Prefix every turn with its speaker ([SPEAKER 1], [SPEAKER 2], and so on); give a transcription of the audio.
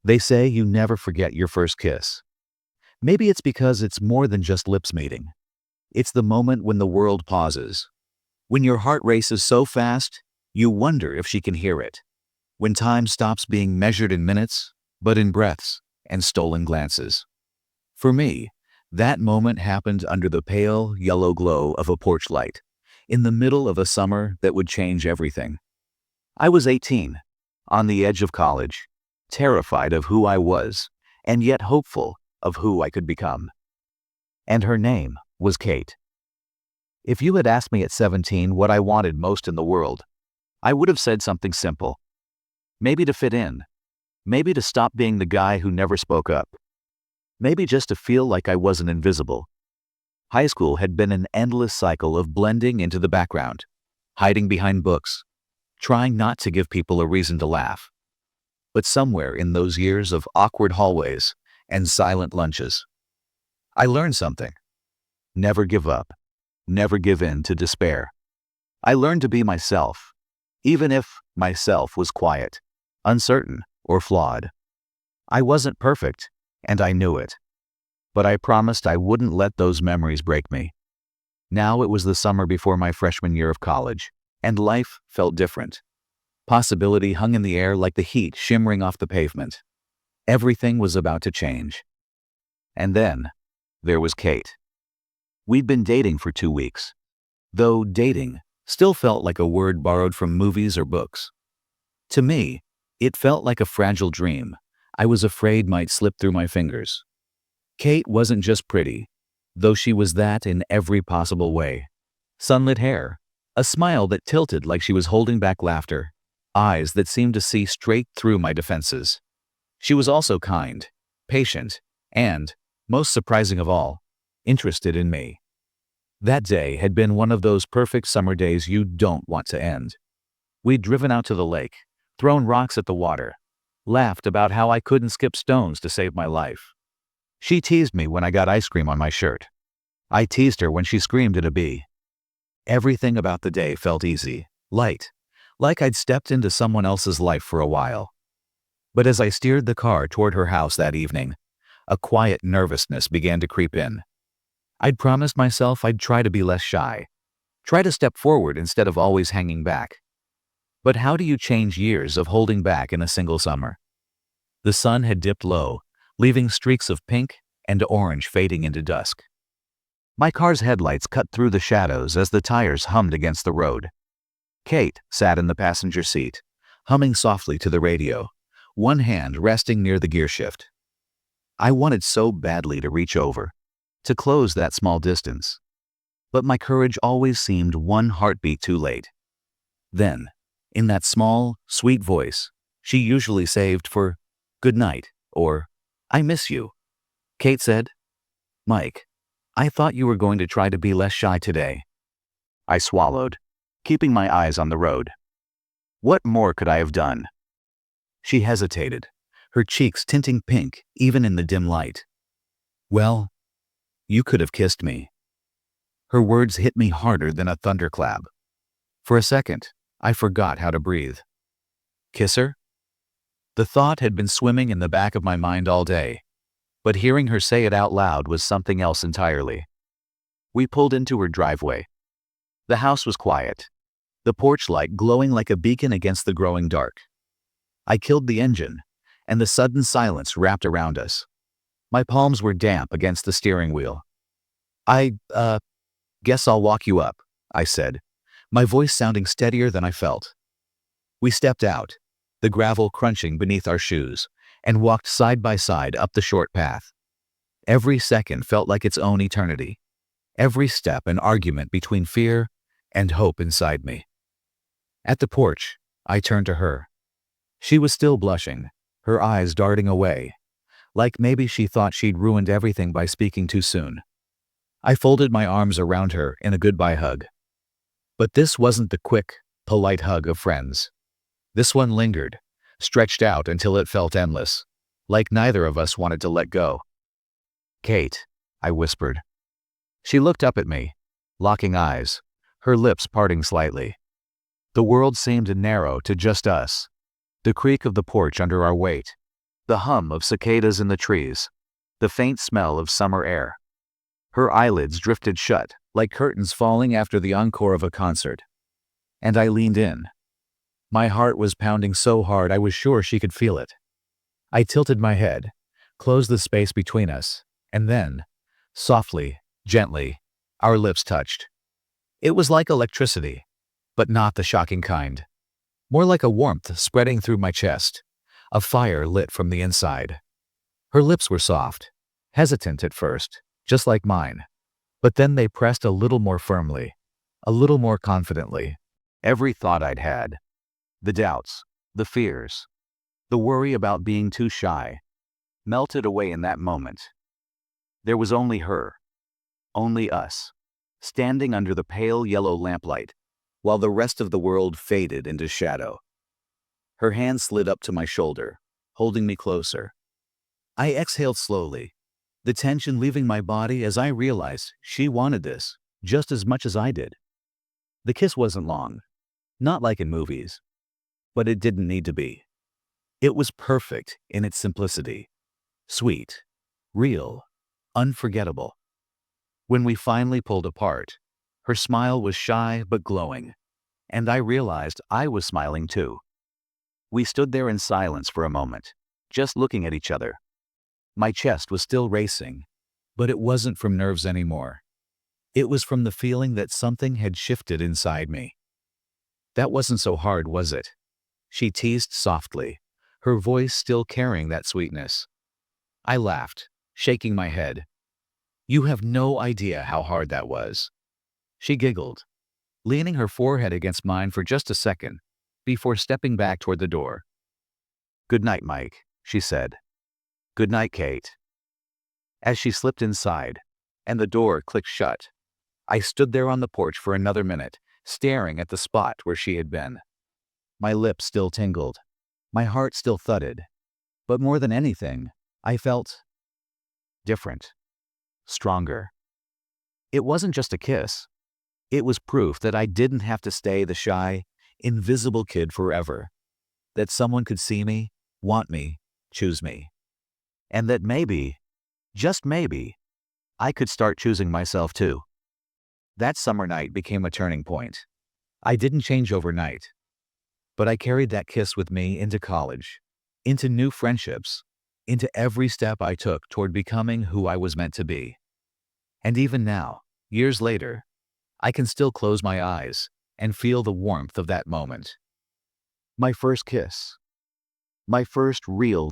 [SPEAKER 1] They say you never forget your first kiss. Maybe it's because it's more than just lips meeting. It's the moment when the world pauses. When your heart races so fast, you wonder if she can hear it. When time stops being measured in minutes, but in breaths and stolen glances. For me, that moment happened under the pale, yellow glow of a porch light, in the middle of a summer that would change everything. I was 18, on the edge of college, terrified of who I was, and yet hopeful of who I could become. And her name was Kate. If you had asked me at 17 what I wanted most in the world, I would have said something simple. Maybe to fit in. Maybe to stop being the guy who never spoke up. Maybe just to feel like I wasn't invisible. High school had been an endless cycle of blending into the background, hiding behind books, trying not to give people a reason to laugh. But somewhere in those years of awkward hallways and silent lunches, I learned something. Never give up. Never give in to despair. I learned to be myself, even if myself was quiet, uncertain, or flawed. I wasn't perfect, and I knew it. But I promised I wouldn't let those memories break me. Now it was the summer before my freshman year of college, and life felt different. Possibility hung in the air like the heat shimmering off the pavement. Everything was about to change. And then, there was Kate. We'd been dating for 2 weeks, though dating still felt like a word borrowed from movies or books. To me, it felt like a fragile dream I was afraid might slip through my fingers. Kate wasn't just pretty, though she was that in every possible way. Sunlit hair, a smile that tilted like she was holding back laughter, eyes that seemed to see straight through my defenses. She was also kind, patient, and, most surprising of all, interested in me. That day had been one of those perfect summer days you don't want to end. We'd driven out to the lake, thrown rocks at the water, laughed about how I couldn't skip stones to save my life. She teased me when I got ice cream on my shirt. I teased her when she screamed at a bee. Everything about the day felt easy, light, like I'd stepped into someone else's life for a while. But as I steered the car toward her house that evening, a quiet nervousness began to creep in. I'd promised myself I'd try to be less shy, try to step forward instead of always hanging back. But how do you change years of holding back in a single summer? The sun had dipped low, leaving streaks of pink and orange fading into dusk. My car's headlights cut through the shadows as the tires hummed against the road. Kate sat in the passenger seat, humming softly to the radio, one hand resting near the gear shift. I wanted so badly to reach over, to close that small distance. But my courage always seemed one heartbeat too late. Then, in that small, sweet voice she usually saved for "good night" or "I miss you," Kate said, "Mike, I thought you were going to try to be less shy today." I swallowed, keeping my eyes on the road. What more could I have done? She hesitated, her cheeks tinting pink even in the dim light. "Well, you could have kissed me." Her words hit me harder than a thunderclap. For a second, I forgot how to breathe. Kiss her? The thought had been swimming in the back of my mind all day, but hearing her say it out loud was something else entirely. We pulled into her driveway. The house was quiet, the porch light glowing like a beacon against the growing dark. I killed the engine, and the sudden silence wrapped around us. My palms were damp against the steering wheel. I guess I'll walk you up," I said, my voice sounding steadier than I felt. We stepped out, the gravel crunching beneath our shoes, and walked side by side up the short path. Every second felt like its own eternity, every step an argument between fear and hope inside me. At the porch, I turned to her. She was still blushing, her eyes darting away, like maybe she thought she'd ruined everything by speaking too soon. I folded my arms around her in a goodbye hug. But this wasn't the quick, polite hug of friends. This one lingered, stretched out until it felt endless, like neither of us wanted to let go. "Kate," I whispered. She looked up at me, locking eyes, her lips parting slightly. The world seemed narrow to just us, the creak of the porch under our weight, The hum of cicadas in the trees, the faint smell of summer air. Her eyelids drifted shut, like curtains falling after the encore of a concert. And I leaned in. My heart was pounding so hard I was sure she could feel it. I tilted my head, closed the space between us, and then, softly, gently, our lips touched. It was like electricity, but not the shocking kind. More like a warmth spreading through my chest, a fire lit from the inside. Her lips were soft, hesitant at first, just like mine. But then they pressed a little more firmly, a little more confidently. Every thought I'd had, the doubts, the fears, the worry about being too shy, melted away in that moment. There was only her, only us, standing under the pale yellow lamplight, while the rest of the world faded into shadow. Her hand slid up to my shoulder, holding me closer. I exhaled slowly, the tension leaving my body as I realized she wanted this just as much as I did. The kiss wasn't long, not like in movies, but it didn't need to be. It was perfect in its simplicity, sweet, real, unforgettable. When we finally pulled apart, her smile was shy but glowing, and I realized I was smiling too. We stood there in silence for a moment, just looking at each other. My chest was still racing, but it wasn't from nerves anymore. It was from the feeling that something had shifted inside me. That wasn't so hard, was it? She teased softly, her voice still carrying that sweetness. I laughed, shaking my head. You have no idea how hard that was. She giggled, leaning her forehead against mine for just a second, before stepping back toward the door. "Good night, Mike," she said. "Good night, Kate." As she slipped inside, and the door clicked shut, I stood there on the porch for another minute, staring at the spot where she had been. My lips still tingled, my heart still thudded, but more than anything, I felt different, stronger. It wasn't just a kiss. It was proof that I didn't have to stay the shy, invisible kid forever. That someone could see me, want me, choose me. And that maybe, just maybe, I could start choosing myself too. That summer night became a turning point. I didn't change overnight, but I carried that kiss with me into college, into new friendships, into every step I took toward becoming who I was meant to be. And even now, years later, I can still close my eyes and feel the warmth of that moment. My first kiss. My first real